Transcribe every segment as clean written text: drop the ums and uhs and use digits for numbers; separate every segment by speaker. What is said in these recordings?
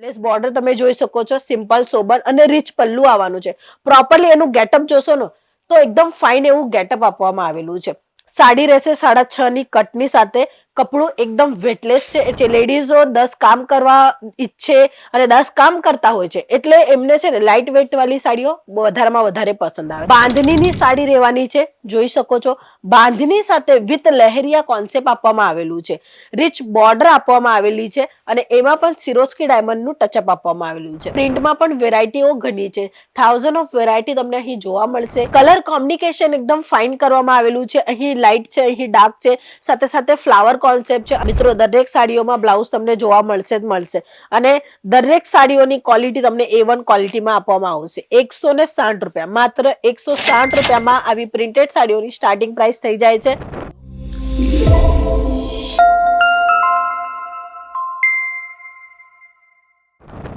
Speaker 1: Less border તમે જોઈ શકો છો, સિમ્પલ સોબર અને રીચ પલ્લુ આવવાનું છે. પ્રોપરલી એનું ગેટઅપ જોશો ને તો એકદમ ફાઇન એવું ગેટઅપ આપવામાં આવેલું છે. સાડી રહેશે 6.5 ની કટની સાથે. કપડું એકદમ વેટલેસ છે. લેડીઝો 10 કામ કરવા ઈચ્છે અને 10 કામ કરતા હોય છે એટલે એમને છે ને લાઇટ વેટ વાળી સાડીઓ વધારેમાં વધારે પસંદ આવે. બાંધણીની સાડી રહેવાની છે, જોઈ શકો છો. બાંધણી સાથે વિથ લહેરિયા કોન્સેપ્ટ આપવામાં આવેલું છે. રીચ બોર્ડર આપવામાં આવેલી છે અને એમાં પણ સિરોસ્કી ડાયમંડનું ટચઅપ આપવામાં આવેલું છે. પ્રિન્ટમાં પણ વેરાયટીઓ ઘણી છે. 1000 ઓફ વેરાયટી તમને અહીં જોવા મળશે. કલર કોમ્બિનેશન એકદમ ફાઇન કરવામાં આવેલું છે. અહીં લાઇટ છે, અહીં ડાર્ક છે, સાથે સાથે ફ્લાવર કોન્સેપ્ટ છે. મિત્રો, દરેક સાડીઓમાં બ્લાઉઝ તમને જોવા મળશે જ મળશે અને દરેક સાડીઓની ક્વોલિટી તમને A1 ક્વોલિટીમાં આપવામાં આવશે. 160 રૂપિયા, માત્ર 160 રૂપિયામાં આવી પ્રિન્ટેડ સાડીઓની સ્ટાર્ટિંગ પ્રાઇસ થઈ જાય છે.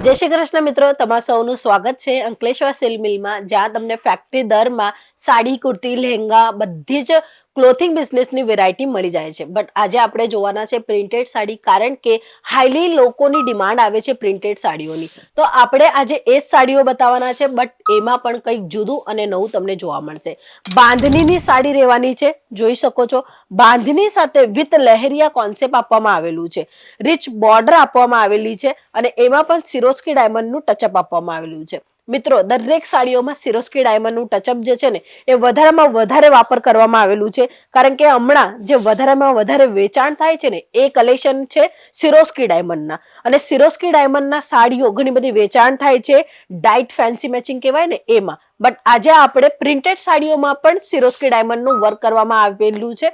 Speaker 1: જય શ્રી કૃષ્ણ મિત્રો, તમારા સૌનું સ્વાગત છે અંકલેશ્વર સિલ્ક મિલમાં, જ્યાં તમને ફેક્ટરી દરમાં સાડી, કુર્તી, લહેંગા બધી જ ક્લોથિંગ બિઝનેસની વેરાયટી મળી જાય છે. બટ આજે આપણે જોવાના છે પ્રિન્ટેડ સાડી, કારણ કે હાઈલી લોકોની ડિમાન્ડ આવે છે પ્રિન્ટેડ સાડીઓની. તો આપણે આજે એ જ સાડીઓ બતાવવાના છે, બટ એમાં પણ કંઈક જુદું અને નવું તમને જોવા મળશે. બાંધણીની સાડી રહેવાની છે, જોઈ શકો છો. બાંધણી સાથે વિથ લહેરિયા કોન્સેપ્ટ આપવામાં આવેલું છે. રીચ બોર્ડર આપવામાં આવેલી છે અને એમાં પણ સિરોસ્કી ડાયમંડનું ટચઅપ આપવામાં આવેલું છે. મિત્રો, દરેક સાડીઓમાં સિરોસ્કી ડાયમંડનું ટચઅપ જે છે ને એ વધારેમાં વધારે વાપર કરવામાં આવેલું છે, કારણ કે હમણાં જે વધારેમાં વધારે વેચાણ થાય છે ને એ કલેક્શન છે સિરોસ્કી ડાયમંડના. અને સિરોસ્કી ડાયમંડના સાડીઓ ઘણી બધી વેચાણ થાય છે ડાઇટ ફેન્સી મેચિંગ કહેવાય ને એમાં. બટ આજે આપણે પ્રિન્ટેડ સાડીઓમાં પણ સિરોસ્કી ડાયમંડનું વર્ક કરવામાં આવેલું છે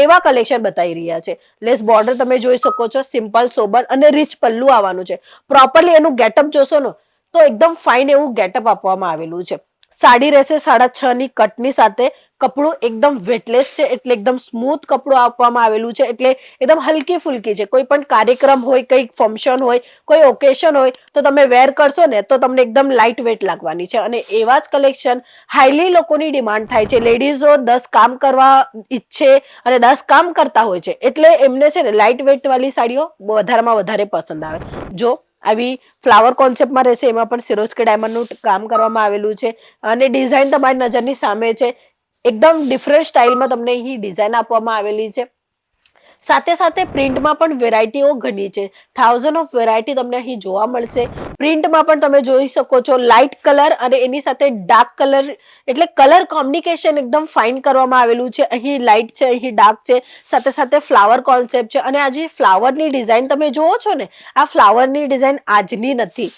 Speaker 1: એવા કલેક્શન બતાવી રહ્યા છે. લેસ બોર્ડર તમે જોઈ શકો છો, સિમ્પલ સોબર અને રીચ પલ્લુ આવવાનું છે. પ્રોપરલી એનું ગેટઅપ જોશો ને તો એકદમ ફાઇન એવું ગેટઅપ આપવામાં આવેલું છે. સાડી રહેશે 6.5 ની કટની સાથે. કપડું એકદમ વેટલેસ છે એટલે એકદમ સ્મૂથ કપડું આપવામાં આવેલું છે, એટલે એકદમ હલકી ફુલકી છે. કોઈ પણ કાર્યક્રમ હોય, કંઈક ફંક્શન હોય, કોઈ ઓકેશન હોય તો તમે વેર કરશો ને તો તમને એકદમ લાઇટ વેટ લાગવાની છે. અને એવા જ કલેક્શન હાઈલી લોકોની ડિમાન્ડ થાય છે. લેડીઝો 10 કામ કરવા ઈચ્છે અને 10 કામ કરતા હોય છે એટલે એમને છે ને લાઇટ વેટ વાળી સાડીઓ વધારેમાં વધારે પસંદ આવે. જો આવી ફ્લાવર કોન્સેપ્ટમાં રહેશે, એમાં પણ સિરોસ્કી ડાયમંડનું કામ કરવામાં આવેલું છે અને ડિઝાઇન તમારી નજરની સામે છે. એકદમ ડિફરન્ટ સ્ટાઇલમાં તમને અહીં ડિઝાઇન આપવામાં આવેલી છે. સાથે સાથે પ્રિન્ટમાં પણ વેરાયટીઓ ઘણી છે. 1000 ઓફ વેરાયટી તમને અહીં જોવા મળશે. પ્રિન્ટમાં પણ તમે જોઈ શકો છો લાઇટ કલર અને એની સાથે ડાર્ક કલર, એટલે કલર કોમ્બિનેશન એકદમ ફાઇન કરવામાં આવેલું છે. અહીં લાઇટ છે, અહીં ડાર્ક છે, સાથે સાથે ફ્લાવર કોન્સેપ્ટ છે. અને આ જે ફ્લાવરની ડિઝાઇન તમે જુઓ છો ને, આ ફ્લાવરની ડિઝાઇન આજની નથી.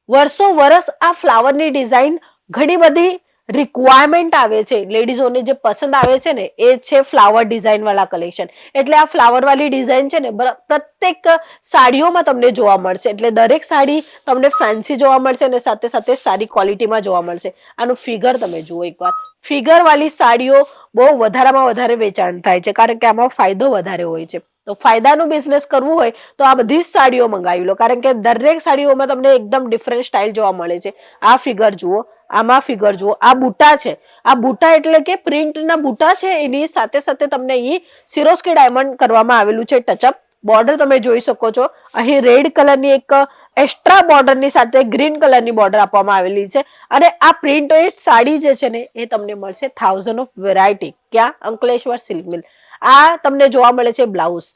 Speaker 1: વર્ષો વર્ષ આ ફ્લાવરની ડિઝાઇન ઘણી બધી રિક્વાયરમેન્ટ આવે છે. લેડીઝોને જે પસંદ આવે છે ને એ છે ફ્લાવર ડિઝાઇન વાળા કલેક્શન. એટલે આ ફ્લાવર વાળી ડિઝાઇન છે ને પ્રત્યેક સાડીઓમાં તમને જોવા મળશે. એટલે દરેક સાડી તમને ફેન્સી જોવા મળશે અને સાથે સાથે સારી ક્વોલિટીમાં જોવા મળશે. આનું ફિગર તમે જુઓ એકવાર. ફિગર વાળી સાડીઓ બહુ વધારેમાં વધારે વેચાણ થાય છે, કારણ કે આમાં ફાયદો વધારે હોય છે. તો ફાયદાનું બિઝનેસ કરવું હોય તો આ બધી જ સાડીઓ મંગાવી લો, કારણ કે દરેક સાડીઓમાં તમને એકદમ ડિફરન્ટ સ્ટાઇલ જોવા મળે છે. આ ફિગર જુઓ, આમાં ફિગર જુઓ, આ બુટા છે. આ બુટા એટલે કે પ્રિન્ટના બુટા છે, એની સાથે સાથે તમને અહીં સિરોસ્કી ડાયમંડ કરવામાં આવેલું છે ટચઅપ. બોર્ડર તમે જોઈ શકો છો. અહીં રેડ કલરની એક એક્સ્ટ્રા બોર્ડરની સાથે ગ્રીન કલરની બોર્ડર આપવામાં આવેલી છે. અને આ પ્રિન્ટેડ સાડી જે છે ને એ તમને મળશે 1000 ઓફ વેરાયટી. ક્યાં? અંકલેશ્વર સિલ્ક મિલ. આ તમને જોવા મળે છે બ્લાઉઝ.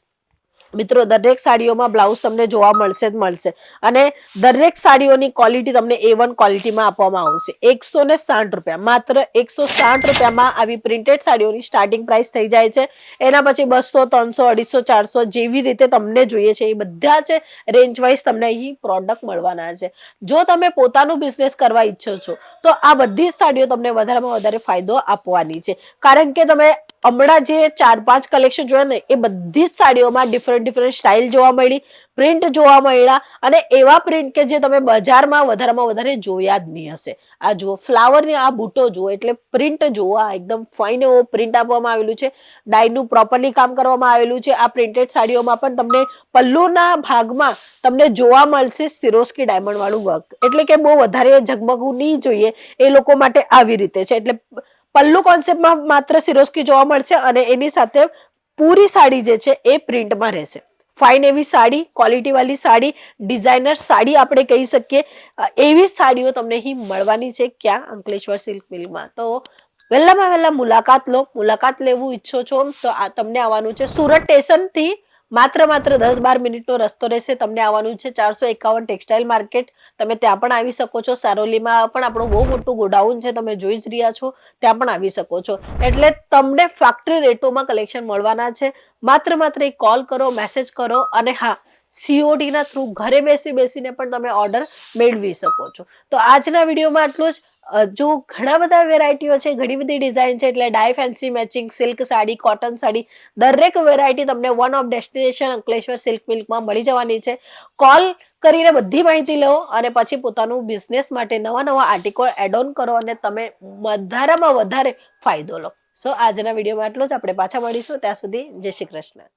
Speaker 1: મિત્રો, દરેક સાડીઓમાં બ્લાઉઝ તમને જોવા મળશે જ મળશે અને દરેક સાડીઓની ક્વોલિટી તમને A1 ક્વોલિટીમાં આપવામાં આવશે. 160 રૂપિયા, માત્ર 160 રૂપિયામાં આવી પ્રિન્ટેડ સાડીઓની સ્ટાર્ટિંગ પ્રાઇસ થઈ જાય છે. એના પછી 200, 300, 250, 400 જેવી રીતે તમને જોઈએ છે એ બધા જ રેન્જ વાઇઝ તમને અહીં પ્રોડક્ટ મળવાના છે. જો તમે પોતાનું બિઝનેસ કરવા ઈચ્છો છો તો આ બધી જ સાડીઓ તમને વધારેમાં વધારે ફાયદો આપવાની છે, કારણ કે તમે હમણાં જે 4-5 કલેક્શન જોયા ને એ બધી જ સાડીઓમાં ડિફરન્ટ સ્ટાઇલ જોવા મળી, પ્રિન્ટ જોવા મળ્યા અને એવા પ્રિન્ટ કે જે તમે બજારમાં વધારે જોયા જ નહીં હશે. આ જુઓ ફ્લાવરની આ બુટો જુઓ, એટલે પ્રિન્ટ જુઓ. આ એકદમ ફાઇન એવો પ્રિન્ટ આપવામાં આવેલું છે. ડાયનું પ્રોપરલી કામ કરવામાં આવેલું છે. આ પ્રિન્ટેડ સાડીઓમાં પણ તમને પલ્લુના ભાગમાં તમને જોવા મળશે સિરોસ્કી ડાયમંડ વાળું વર્ક, એટલે કે બહુ વધારે ઝગમગવું નહીં જોઈએ એ લોકો માટે આવી રીતે છે. એટલે પલ્લુ કોન્સેપ્ટમાં માત્ર સિરોસ્કી જોવા મળશે અને એની સાથે પૂરી સાડી જે છે એ પ્રિન્ટમાં રહેશે. ફાઇન એવી સાડી, ક્વોલિટી વાળી સાડી, ડિઝાઇનર સાડી આપણે કહી શકીએ, એવી સાડીઓ તમને અહીં મળવાની છે. ક્યાં? અંકલેશ્વર સિલ્ક મિલમાં. તો વહેલામાં વહેલા મુલાકાત લો. મુલાકાત લેવું ઈચ્છો છો તો તમને આવવાનું છે સુરત સ્ટેશનથી માત્ર 10-12 મિનિટનો રસ્તો રહેશે. તમને આવવાનું છે 451 ટેક્સટાઇલ માર્કેટ. તમે ત્યાં પણ આવી શકો છો. સારોલીમાં પણ આપણું બહુ મોટું ગોડાઉન છે, તમે જોઈ જ રહ્યા છો. ત્યાં પણ આવી શકો છો. એટલે તમને ફેક્ટરી રેટોમાં કલેક્શન મળવાના છે. માત્ર એક કોલ કરો, મેસેજ કરો, અને હા, COD ના થ્રુ ઘરે બેસીને પણ તમે ઓર્ડર મેળવી શકો છો. તો આજના વિડીયોમાં આટલું જ. જો ઘણા બધા વેરાયટીઓ છે, ઘણી બધી ડિઝાઇન છે, એટલે dye fancy matching silk sari, cotton sari, દરેક વેરાયટી તમને one of destination Ankleshwar silk મિલ્કમાં મળી જવાની છે. કોલ કરીને બધી માહિતી લો અને પછી પોતાનું બિઝનેસ માટે નવા આર્ટિકલ એડ ઓન કરો અને તમે વધારેમાં વધારે ફાયદો લો. સો આજના વિડીયોમાં આટલું જ. આપણે પાછા મળીશું. ત્યાં સુધી જય શ્રી કૃષ્ણ.